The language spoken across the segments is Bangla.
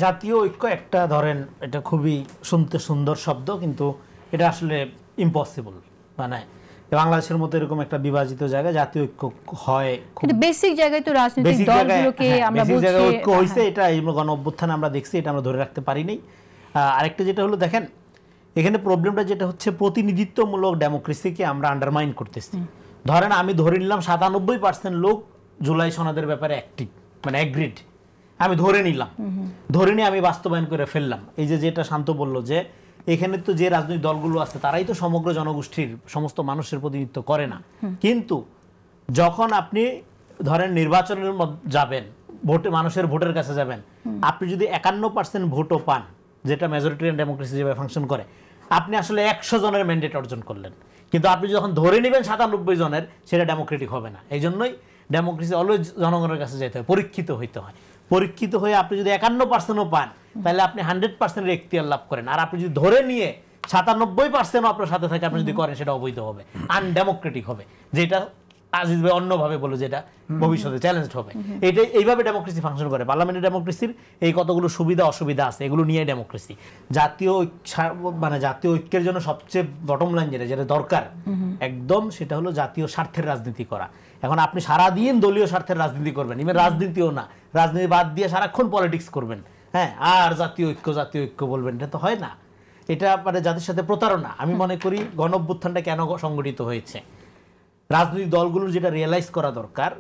জাতীয় ঐক্য একটা ধরেন এটা খুবই শুনতে সুন্দর শব্দ, কিন্তু এটা আসলে ইম্পসিবল। মানে বাংলাদেশের মতো এরকম একটা বিভাজিত জায়গায় জাতীয় ঐক্য হয়, কিন্তু বেসিক জায়গায় তো রাজনৈতিক দলগুলোকে আমরা বলছি জায়গায় ঐক্য হইছে, এটা এই গণ অভ্যুত্থানে আমরা দেখছি, এটা আমরা ধরে রাখতে পারিনি। আরেকটা যেটা হলো, দেখেন এখানে প্রবলেমটা যেটা হচ্ছে প্রতিনিধিত্বমূলক ডেমোক্রেসিকে আমরা আন্ডারমাইন করতেছি। ধরেন আমি ধরে নিলাম 97% লোক জুলাই সনদের ব্যাপারে অ্যাক্টিভ, মানে অ্যাগ্রিড, আমি ধরে নিলাম, ধরে নিয়ে আমি বাস্তবায়ন করে ফেললাম। এই যে যেটা শান্ত বলল যে এখানে তো যে রাজনৈতিক দলগুলো আছে তারাই তো সমগ্র জনগোষ্ঠীর সমস্ত মানুষের প্রতিনিধিত্ব করে না। কিন্তু যখন আপনি ধরেন নির্বাচনের যাবেন, ভোটে মানুষের ভোটের কাছে যাবেন, আপনি যদি 51% ভোটও পান, যেটা মেজরিটেরিয়ান ডেমোক্রেসি যেভাবে ফাংশন করে, আপনি আসলে 100 জনের ম্যান্ডেট অর্জন করলেন। কিন্তু আপনি যখন ধরে নেবেন 97 জনের, সেটা ডেমোক্রেটিক হবে না। এই জন্যই ডেমোক্রেসি অলওয়েজ জনগণের কাছে যেতে হয়, পরীক্ষিত হইতে হয়। পরীক্ষিত হয়ে আপনি যদি 51%ও পান, তাহলে আপনি 100% এখতিয়ার লাভ করেন। আর আপনি যদি ধরে নিয়ে 97% আপনার সাথে থাকে, আপনি যদি করেন, সেটা অবৈধ হবে, আনডেমোক্রেটিক হবে। যেটা আজিজ ভাই অন্যভাবে বলে, যেটা ভবিষ্যতে চ্যালেঞ্জ হবে। এটা এইভাবে ডেমোক্রেসি ফাংশন করে। পার্লামেন্টারি ডেমোক্রেসির এই কতগুলো সুবিধা অসুবিধা আছে, এগুলো নিয়ে ডেমোক্রেসি। জাতীয় মানে জাতীয় ঐক্যের জন্য সবচেয়ে বটম লাইন যেটা দরকার একদম, সেটা হলো জাতীয় স্বার্থের রাজনীতি করা। এখন আপনি সারাদিন দলীয় স্বার্থের রাজনীতি করবেন, ইভেন রাজনীতিও না, রাজনীতি বাদ দিয়ে সারাক্ষণ পলিটিক্স করবেন, হ্যাঁ, আর জাতীয় ঐক্য বলবেন, এটা তো হয় না। এটা মানে জাতির সাথে প্রতারণা। আমি মনে করি গণ অভ্যুত্থানটা কেন সংগঠিত হয়েছে, রাজনৈতিক দলগুলোর যেটা রিয়েলাইজ করা দরকার,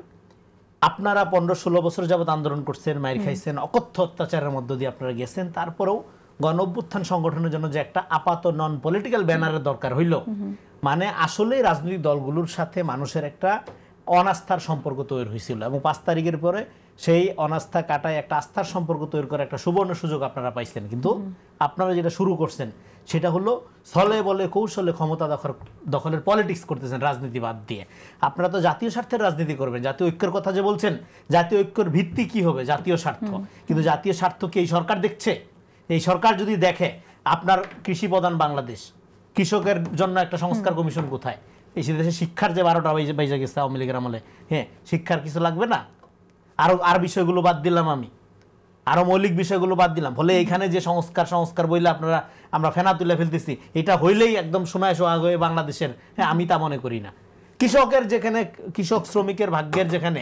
আপনারা 15-16 বছর যাবত আন্দোলন করছেন, মাইর খাইছেন, অকথ্য অত্যাচারের মধ্য দিয়ে আপনারা গেছেন, তারপরেও গণ অভ্যুত্থান সংগঠনের জন্য যে একটা আপাত নন পলিটিক্যাল ব্যানারের দরকার হইল, মানে আসলে রাজনৈতিক দলগুলোর সাথে মানুষের একটা অনাস্থার সম্পর্ক তৈরি হয়েছিল, এবং 5 তারিখের পরে সেই অনাস্থা কাটায় একটা আস্থার সম্পর্ক তৈরি করার একটা সুবর্ণ সুযোগ আপনারা পাইছেন। কিন্তু আপনারা যেটা শুরু করছেন সেটা হলো ছলে বলে কৌশলে ক্ষমতা দখলের পলিটিক্স করতেছেন রাজনীতি বাদ দিয়ে। আপনারা তো জাতীয় স্বার্থের রাজনীতি করবেন। জাতীয় ঐক্যের কথা যে বলছেন, জাতীয় ঐক্যের ভিত্তি কি হবে? জাতীয় স্বার্থ। কিন্তু জাতীয় স্বার্থ কি এই সরকার দেখছে? এই সরকার যদি দেখে, আপনার কৃষি প্রধান বাংলাদেশ, কৃষকের জন্য একটা সংস্কার কমিশন কোথায়? এই দেশে শিক্ষার যে 12টা বাইজা গেছে আওয়ামী লীগের আমলে, হ্যাঁ, শিক্ষার কিছু লাগবে না? আর বিষয়গুলো বাদ দিলাম আমি, আরো মৌলিক বিষয়গুলো বাদ দিলাম, ফলে এখানে যে সংস্কার বইলে আমরা ফেনা তুলে ফেলতেছি, এটা হইলেই একদম সময় সোহাগ হয়ে বাংলাদেশের, হ্যাঁ, আমি তা মনে করি না। কৃষকের যেখানে, কৃষক শ্রমিকের ভাগ্যের যেখানে,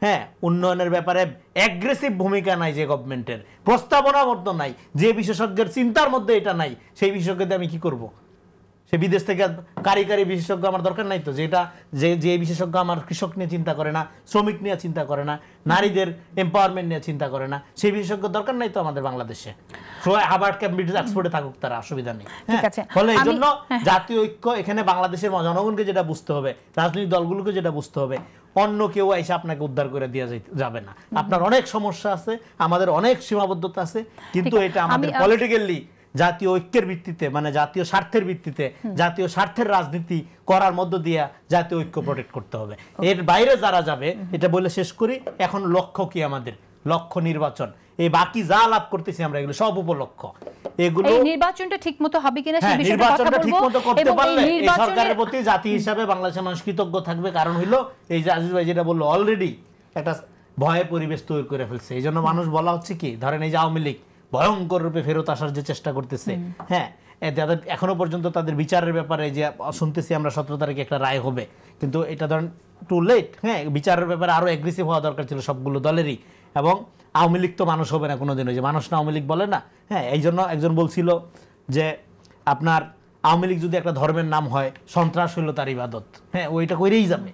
হ্যাঁ, উন্নয়নের ব্যাপারে অ্যাগ্রেসিভ ভূমিকা নাই, যে গভর্নমেন্টের প্রস্তাবনার মধ্যে নাই, যে বিশেষজ্ঞের চিন্তার মধ্যে এটা নাই, সেই বিশেষজ্ঞদের আমি কি করব? সে বিদেশ থেকে কারিগরি বিশেষজ্ঞ আমার দরকার নাই তো, যে বিশেষজ্ঞ আমার কৃষক নিয়ে চিন্তা করে না, শ্রমিক নিয়ে চিন্তা করে না, নারীদের এম্পাওয়ারমেন্ট নিয়ে চিন্তা করে না, সেই বিশেষজ্ঞ দরকার নাই তো আমাদের বাংলাদেশে। হার্ভার্ড ক্যামব্রিজ অক্সফোর্ডে থাকুক, তারা অসুবিধা নেই। ফলে এই জন্য জাতীয় ঐক্য এখানে বাংলাদেশের জনগণকে যেটা বুঝতে হবে, রাজনৈতিক দলগুলোকে যেটা বুঝতে হবে, অন্য কেউ এসে আপনাকে উদ্ধার করে দেওয়া যাবে না। আপনার অনেক সমস্যা আছে, আমাদের অনেক সীমাবদ্ধতা আছে, কিন্তু এটা আমাদের পলিটিক্যালি জাতীয় ঐক্যের ভিত্তিতে, মানে জাতীয় স্বার্থের ভিত্তিতে, জাতীয় স্বার্থের রাজনীতি করার মধ্য দিয়ে জাতীয় ঐক্য প্রোটেক্ট করতে হবে। এর বাইরে যারা যাবে, এটা বলে শেষ করি, এখন লক্ষ্য কি আমাদের? লক্ষ্য নির্বাচন। এই বাকি যা লাভ করতেছি আমরা, এগুলো সব উপলক্ষ। এগুলো এই নির্বাচনটা ঠিকমতো হবে কিনা সেই বিষয়টা কথা বলবো। নির্বাচনটা ঠিকমতো করতে পারলে এই সরকারের প্রতি জাতি হিসাবে বাংলাদেশের মানুষ কৃতজ্ঞ থাকবে। কারণ হইলো এই যে আজিজ ভাই যেটা বললো, অলরেডি একটা ভয়ের পরিবেশ তৈরি করে ফেলছে। এই জন্য মানুষ বলা হচ্ছে কি, ধরেন এই যে আওয়ামী লীগ ভয়ঙ্কর রূপে ফেরত আসার যে চেষ্টা করতেছে, হ্যাঁ, এখনো পর্যন্ত তাদের বিচারের ব্যাপারে যে শুনতেছি আমরা 17 তারিখে একটা রায় হবে, কিন্তু এটা ধরেন টু লেট। হ্যাঁ, বিচারের ব্যাপারে আরো অ্যাগ্রেসিভ হওয়া দরকার ছিল সবগুলো দলেরই। এবং আওয়ামী লীগ তো মানুষ হবে না কোনোদিনও, যে মানুষ না আওয়ামী লীগ বলে না, হ্যাঁ। এই জন্য একজন বলছিল যে আপনার আওয়ামী লীগ যদি একটা ধর্মের নাম হয়, সন্ত্রাস হইল তার ইবাদত, হ্যাঁ, ওইটা করেই যাবে।